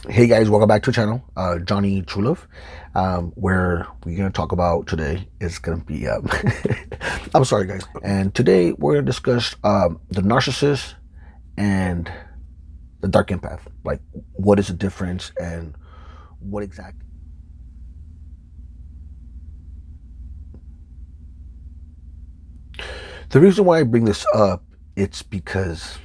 Hey guys, welcome back to the channel, Johnny Trulove, where we're going to talk about today is going to be, I'm sorry guys, and today we're going to discuss the narcissist and the dark empath, like what is the difference and what exactly. The reason why I bring this up, it's because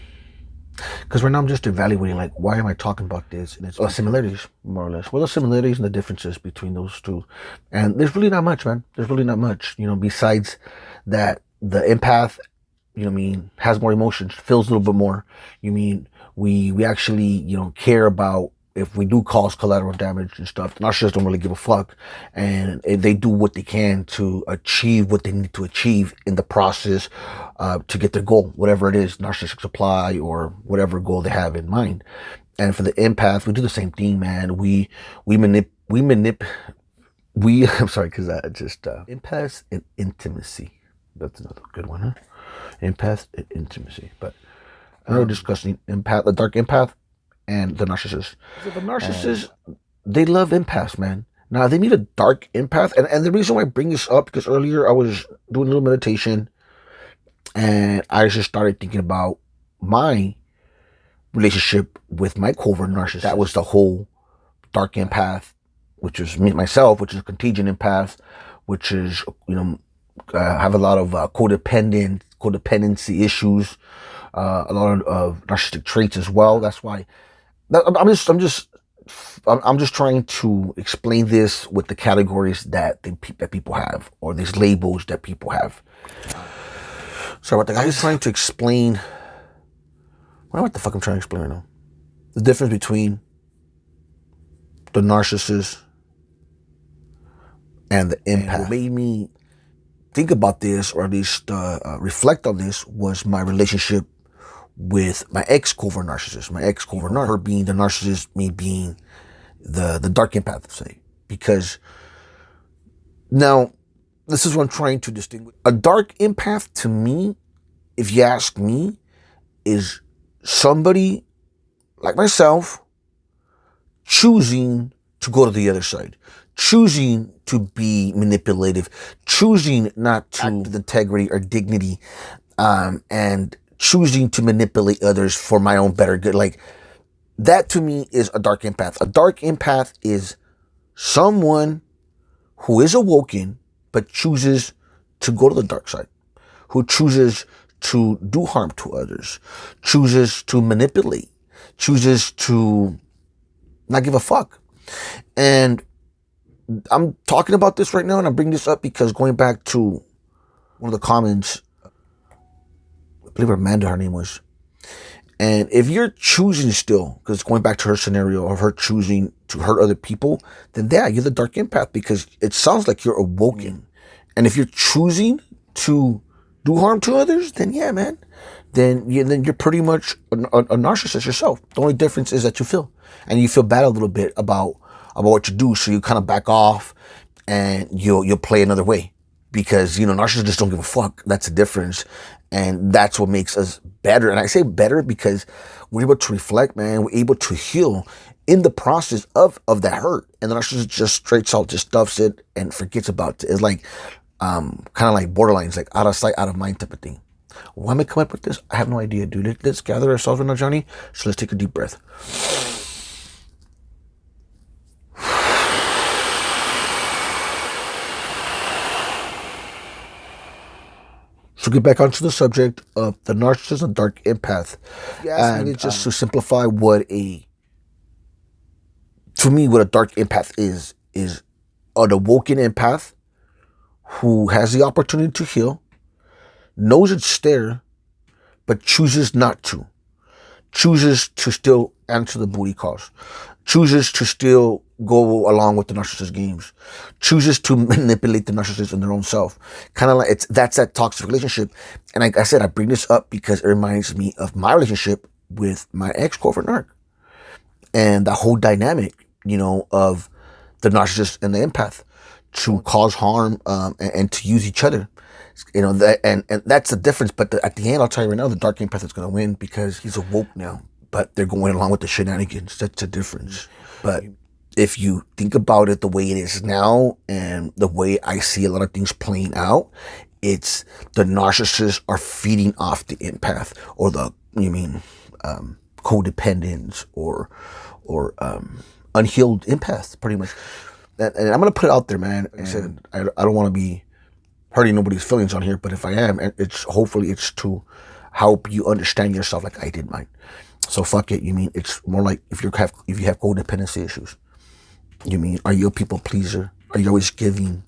right now I'm just evaluating, like, why am I talking about this? And it's similarities, more or less. Well, the similarities and the differences between those two. And there's really not much, man. There's really not much, besides that the empath, has more emotions, feels a little bit more. We actually, care about if we do cause collateral damage and stuff. The narcissists don't really give a fuck, and they do what they can to achieve what they need to achieve in the process, to get their goal, whatever it is, narcissistic supply or whatever goal they have in mind. And for the empath, we do the same thing, man. We I'm sorry, because I just empaths and intimacy. That's another good one, huh? Empath and intimacy. But we're discussing empath, the dark empath, and the narcissist. So the narcissist, they love empaths, man. Now they need a dark empath, and the reason why I bring this up because earlier I was doing a little meditation, and I just started thinking about my relationship with my covert narcissist. That was the whole dark empath, which is me myself, which is a contagion empath, which is have a lot of codependency issues, a lot of narcissistic traits as well. That's why I'm just trying to explain this with the categories that people have, or these labels that people have. Sorry about that. I'm just trying to explain. What the fuck I'm trying to explain right now? The difference between the narcissist and the empath. And what made me think about this, or at least reflect on this, was my relationship with my ex-covert narcissist. My ex-covert narcissist, her being the narcissist, me being the dark empath, say. Because now, this is what I'm trying to distinguish. A dark empath, to me, if you ask me, is somebody like myself choosing to go to the other side, choosing to be manipulative, choosing not to act with integrity or dignity, and choosing to manipulate others for my own better good. Like, that to me is a dark empath. A dark empath is someone who is awoken but chooses to go to the dark side, who chooses to do harm to others, chooses to manipulate, chooses to not give a fuck. And I'm talking about this right now, and I'm bringing this up because going back to one of the comments, I believe Amanda, her name was. And if you're choosing still, because going back to her scenario of her choosing to hurt other people, then yeah, you're the dark empath, because it sounds like you're awoken. And if you're choosing to do harm to others, then yeah, man, then you're pretty much a narcissist yourself. The only difference is that you feel bad a little bit about what you do, so you kind of back off and you'll play another way, because narcissists just don't give a fuck. That's the difference, and that's what makes us better. And I say better because we're able to reflect, man. We're able to heal in the process of that hurt, and the narcissist just straight out just stuffs it and forgets about it. It's like kind of like borderlines, like out of sight, out of mind type of thing. Why am I coming up with this? I have no idea, dude. Let's gather ourselves right now, Johnny. So let's take a deep breath. So get back onto the subject of the narcissist and dark empath. And just to simplify what a dark empath is an awoken empath who has the opportunity to heal, knows it's there, but chooses not to. Chooses to still answer the booty calls. Chooses to still go along with the narcissist games. Chooses to manipulate the narcissist in their own self. Kind of like that's that toxic relationship. And like I said, I bring this up because it reminds me of my relationship with my ex-covert narc. And the whole dynamic, of the narcissist and the empath to cause harm, and to use each other. And that's the difference. But at the end, I'll tell you right now, the dark empath is going to win because he's awoke now. but they're going along with the shenanigans. That's the difference. But if you think about it the way it is now and the way I see a lot of things playing out, it's the narcissists are feeding off the empath or the, codependents or unhealed empaths, pretty much. And I'm going to put it out there, man. Like I said, I don't want to be hurting nobody's feelings on here, but if I am, hopefully it's to help you understand yourself like I did mine. So fuck it. It's more like if you have codependency issues. Are you a people pleaser? Are you always giving?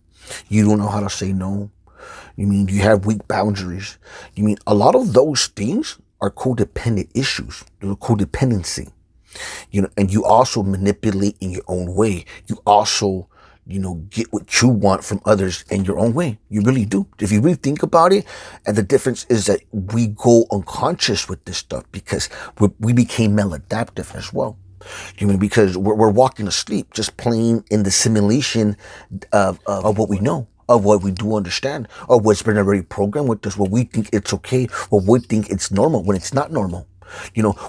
You don't know how to say no? Do you have weak boundaries? A lot of those things are codependent issues. They're codependency. And you also manipulate in your own way. You also, get what you want from others in your own way. You really do. If you really think about it, and the difference is that we go unconscious with this stuff because we became maladaptive as well. Because we're walking asleep, just playing in the simulation of what we know, of what we do understand, of what's been already programmed with us, what we think it's okay, what we think it's normal when it's not normal.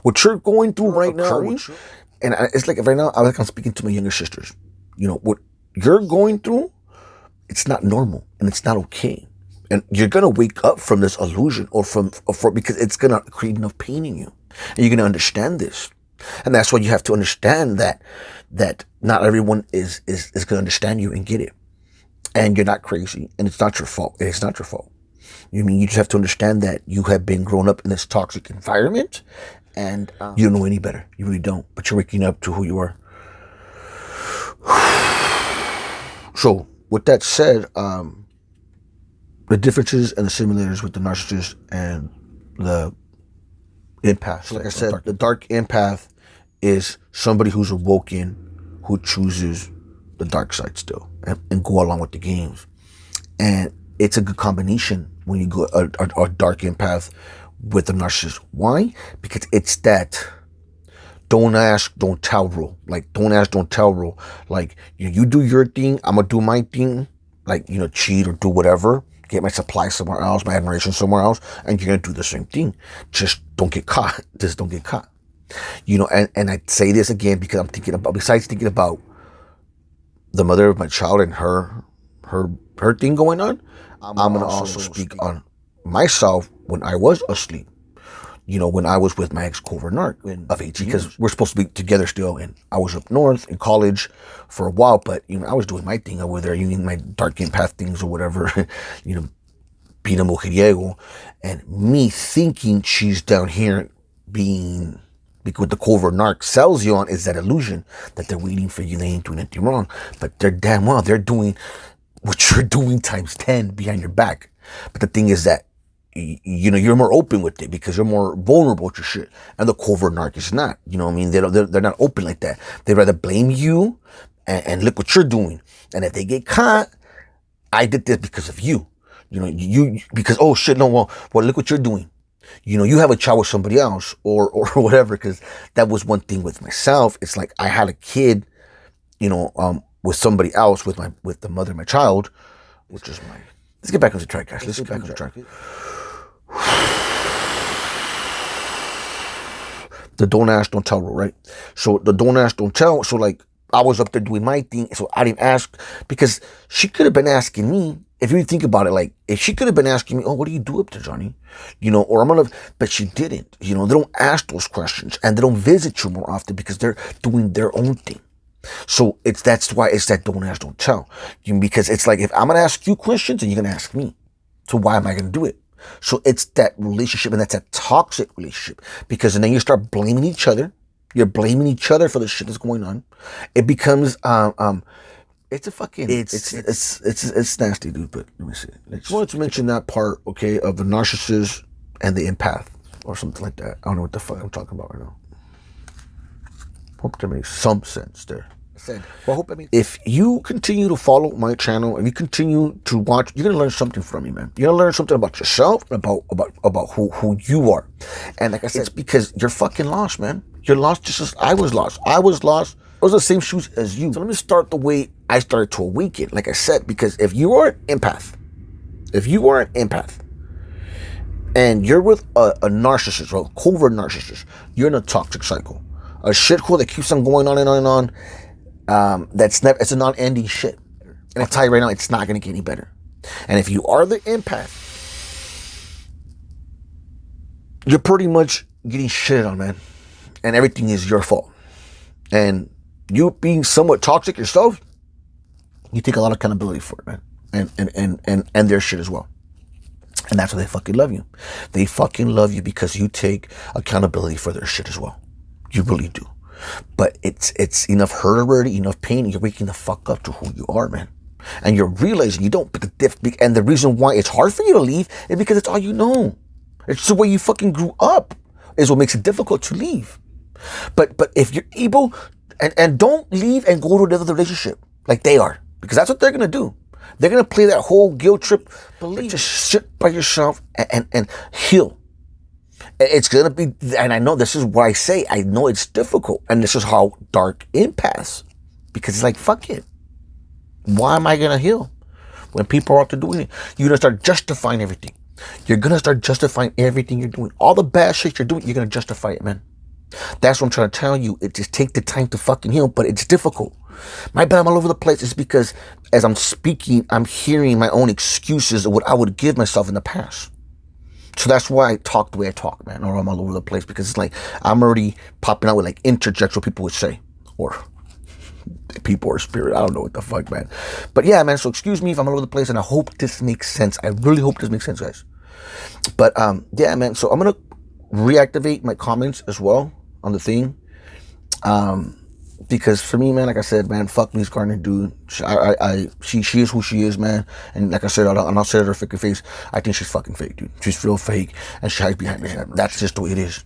What you're going through right now, and it's like right now, I'm speaking to my younger sisters. What you're going through, it's not normal and it's not okay. And you're going to wake up from this illusion or because it's going to create enough pain in you. And you're going to understand this. And that's why you have to understand that not everyone is going to understand you and get it. And you're not crazy and it's not your fault. It's not your fault. You just have to understand that you have been grown up in this toxic environment and you don't know any better. You really don't. But you're waking up to who you are. So with that said, the differences and the simulators with the narcissist and the empath. So like I said, the dark empath is somebody who's awoken, who chooses the dark side still and go along with the games. And it's a good combination when you go a dark empath with a narcissist. Why? Because it's that don't ask, don't tell rule. Like, don't ask, don't tell rule. Like, you do your thing, I'm going to do my thing. Like, cheat or do whatever. Get my supply somewhere else, my admiration somewhere else. And you're going to do the same thing. Just don't get caught. Just don't get caught. And I say this again because I'm thinking about, besides thinking about the mother of my child and her thing going on, I'm going to also speak on myself when I was asleep. When I was with my ex-covert narc of 18 because we're supposed to be together still. And I was up north in college for a while, but, I was doing my thing over there, my dark empath things or whatever, being a mujeriego. And me thinking she's down here being, because what the covert narc sells you on is that illusion that they're waiting for you, they ain't doing anything wrong. But they're damn well, they're doing what you're doing times 10 behind your back. But the thing is that, you're more open with it because you're more vulnerable with your shit. And the covert narc is not, they're not open like that. They'd rather blame you and look what you're doing. And if they get caught, I did this because of you. Because, oh shit, no, well, look what you're doing. You have a child with somebody else or whatever, because that was one thing with myself. It's like I had a kid, with somebody else, with the mother of my child, which is my, let's get back on the track, guys. Let's get back on the track. The don't ask, don't tell rule, right? So the don't ask, don't tell. So like I was up there doing my thing, so I didn't ask because she could have been asking me. If you think about it, like if she could have been asking me, "Oh, what do you do up there, Johnny?" Or I'm gonna, but she didn't. They don't ask those questions and they don't visit you more often because they're doing their own thing. So that's why it's that don't ask, don't tell. Because it's like if I'm gonna ask you questions and you're gonna ask me, so why am I gonna do it? So it's that relationship, and that's a toxic relationship because then you start blaming each other. You're blaming each other for the shit that's going on. It becomes it's a fucking it's nasty, dude. But let me see. I just wanted to mention that part, okay, of the narcissist and the empath or something like that. I don't know what the fuck I'm talking about right now. Hope that makes some sense there. If you continue to follow my channel and you continue to watch, you're gonna learn something from me, man. You're gonna learn something about yourself, about who you are. And like I said, it's because you're fucking lost, man. You're lost just as I was lost. I was the same shoes as you. So let me start the way I started to awaken. Like I said, because if you are an empath, and you're with a narcissist or a covert narcissist, you're in a toxic cycle. A shithole that keeps on going on and on and on. It's a non-ending shit. And I tell you right now, it's not going to get any better. And if you are the empath, you're pretty much getting shit on, man. And everything is your fault. And you being somewhat toxic yourself, you take a lot of accountability for it, man. And their shit as well. And that's why they fucking love you. They fucking love you because you take accountability for their shit as well. You really do. But it's enough hurt already, enough pain, and you're waking the fuck up to who you are, man. And you're realizing you don't, and the reason why it's hard for you to leave is because it's all you know. It's the way you fucking grew up is what makes it difficult to leave. But if you're able, and don't leave and go to another relationship like they are, because that's what they're going to do. They're going to play that whole guilt trip, believe, just sit by yourself and heal. It's going to be, and I know this is why I say, I know it's difficult. And this is how Dark Empaths, because it's like, fuck it. Why am I going to heal? When people are out there doing it, you're going to start justifying everything. You're going to start justifying everything you're doing. All the bad shit you're doing, you're going to justify it, man. That's what I'm trying to tell you. It just takes the time to fucking heal, but it's difficult. My bad, I'm all over the place. It's because as I'm speaking, I'm hearing my own excuses of what I would give myself in the past. So that's why I talk the way I talk, man, or I'm all over the place, because it's like I'm already popping out with like interjects, what people would say, or people or spirit. I don't know what the fuck, man. But yeah, man, so excuse me if I'm all over the place, and I hope this makes sense. I really hope this makes sense, guys. But yeah, man, so I'm going to reactivate my comments as well on the thing. Because for me, man, like I said, man, fuck Ms. Gardner, dude. She is who she is, man. And like I said, I'll say it to her fucking face, I think she's fucking fake, dude. She's real fake, and she hides behind me. That's just the way it is.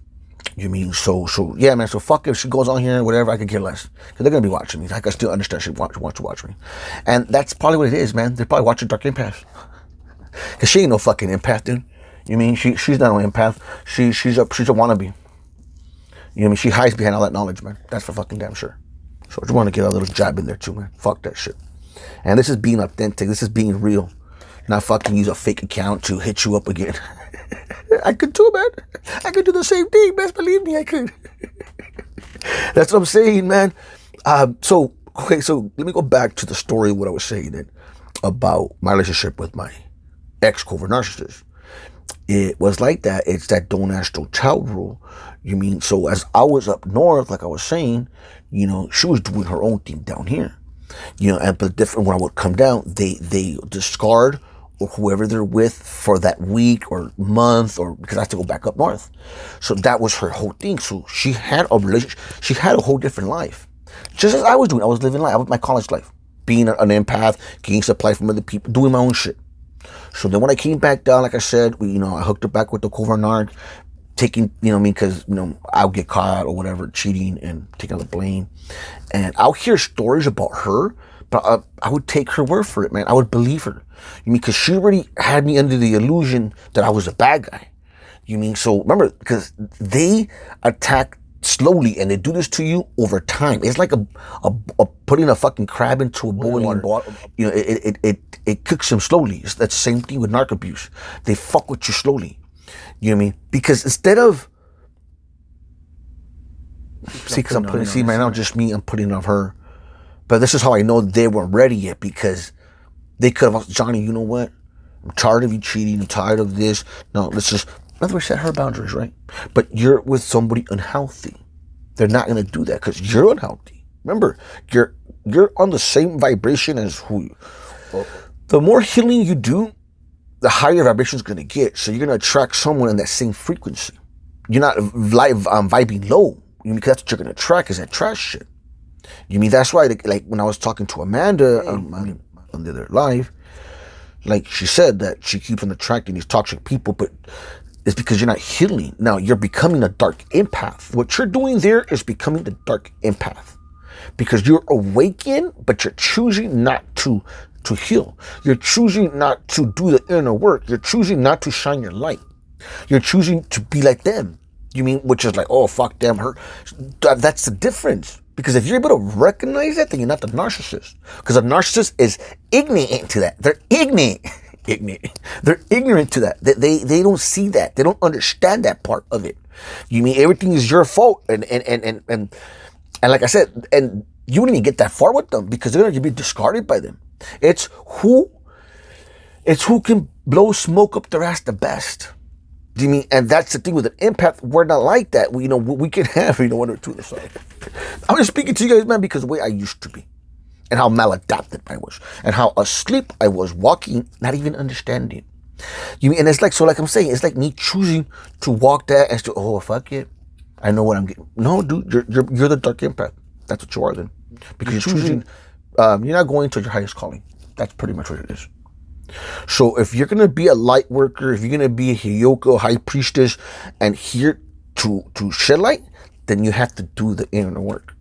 You mean, so yeah, man. So fuck if she goes on here, whatever, I could care less, because they're gonna be watching me. I can still understand she wants to watch me, and that's probably what it is, man. They're probably watching Dark Empath, because she ain't no fucking empath, dude. You mean, she's not an empath. She's a wannabe. You know what I mean? She hides behind all that knowledge, man. That's for fucking damn sure. So I just want to get a little jab in there too, man. Fuck that shit. And this is being authentic. This is being real. Not fucking use a fake account to hit you up again. I could too, man. I could do the same thing, best believe me, I could. That's what I'm saying, man. So let me go back to the story of what I was saying then about my relationship with my ex-covert narcissist. It was like that. It's that don't ask, don't tell rule. You mean, so as I was up north, like I was saying, you know, she was doing her own thing down here. You know, and but different when I would come down, they discard or whoever they're with for that week or month, or because I have to go back up north. So that was her whole thing. So she had a relationship, she had a whole different life. Just as I was doing, I was living life, my college life, being an empath, getting supply from other people, doing my own shit. So then when I came back down, like I said, I hooked her back with the Covert Narc, taking, because, I'll get caught or whatever, cheating and taking the blame. And I'll hear stories about her, but I would take her word for it, man. I would believe her. Because she already had me under the illusion that I was a bad guy. So remember, because they attack slowly, and they do this to you over time. It's like a putting a fucking crab into a boiling water. It cooks them slowly. It's that same thing with narc abuse. They fuck with you slowly. You know what I mean? Because instead of because I'm putting right now, just me, I'm putting it on her. But this is how I know they weren't ready yet, because they could have, Johnny, you know what? I'm tired of you cheating. I'm tired of this. No, let's just, in other words, set her boundaries, right? But you're with somebody unhealthy. They're not going to do that because you're unhealthy. Remember, you're on the same vibration as who you. The more healing you do, the higher your vibration is going to get. So you're going to attract someone in that same frequency. You're not vibing low. Because that's what you're going to attract, is that trash shit. That's why, like when I was talking to Amanda on the other live, like she said that she keeps on attracting these toxic people, but it's because you're not healing. Now you're becoming a dark empath. What you're doing there is becoming the dark empath, because you're awakened, but you're choosing not to heal. You're choosing not to do the inner work. You're choosing not to shine your light. You're choosing to be like them. Which is like, oh, fuck them, her. That's the difference. Because if you're able to recognize that, then you're not the narcissist. Because a narcissist is ignorant to that. They're ignorant. ignorant. They're ignorant to that. They don't see that. They don't understand that part of it. You mean everything is your fault, and like I said, and you wouldn't even get that far with them because they're gonna be discarded by them. It's who can blow smoke up their ass the best. Do you mean? And that's the thing with an empath. We're not like that. We can have one or two. Sorry, I'm just speaking to you guys, man, because the way I used to be, and how maladapted I was, and how asleep I was, walking, not even understanding. You mean? And it's like, so, like I'm saying, it's like me choosing to walk that and to, oh fuck it, I know what I'm getting. No, dude, you're the dark empath. That's what you are then, because you're choosing. You're not going to your highest calling. That's pretty much what it is. So if you're gonna be a light worker, if you're gonna be a Hiyoko, high priestess, and here to shed light, then you have to do the inner work.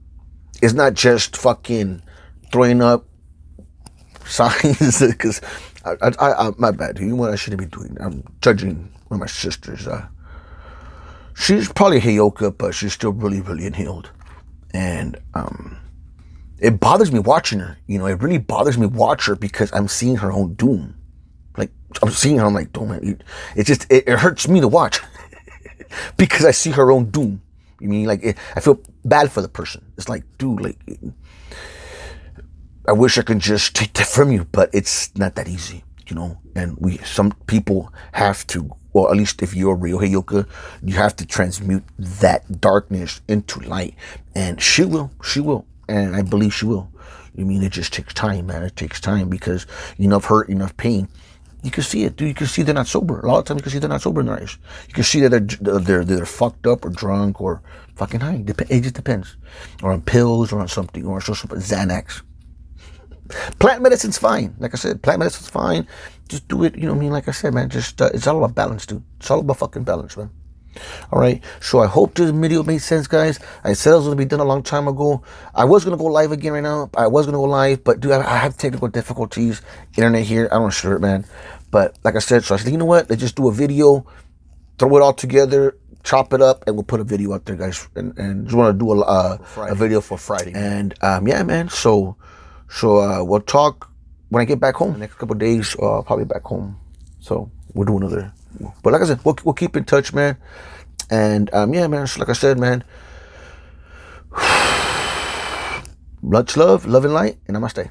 It's not just fucking throwing up signs, because I my bad. You know what I shouldn't be doing? I'm judging one of my sisters. She's probably Hiyoko, but she's still really, really unhealed, and it bothers me watching her. It really bothers me watch her because I'm seeing her own doom. Like, I'm seeing her, I'm like, don't man, it hurts me to watch because I see her own doom. You mean, like, I feel bad for the person. It's like, dude, like, I wish I could just take that from you, but it's not that easy, and some people have to, or at least if you're a real Heyoka, you have to transmute that darkness into light, and she will, and I believe she will. You mean, it just takes time, man. It takes time because enough hurt, enough pain. You can see it, dude. You can see they're not sober. A lot of times you can see they're not sober in their eyes. You can see that they're fucked up or drunk or fucking high. It just depends. Or on pills or on something, or some Xanax. Plant medicine's fine. Like I said, plant medicine's fine. Just do it, like I said, man, just, it's all about balance, dude. It's all about fucking balance, man. All right, so I hope this video made sense, guys. I said I was going to be done a long time ago. I was going to go live again right now. But dude, I have technical difficulties. Internet here, I don't know, sure, man. But like I said, so I said, you know what? Let's just do a video, throw it all together, chop it up, and we'll put a video out there, guys. And just want to do a video for Friday. And yeah, man. So we'll talk when I get back home. The next couple of days, probably back home. So we'll do another. But like I said, we'll keep in touch, man. And yeah, man. So like I said, man. Much love and light, and namaste.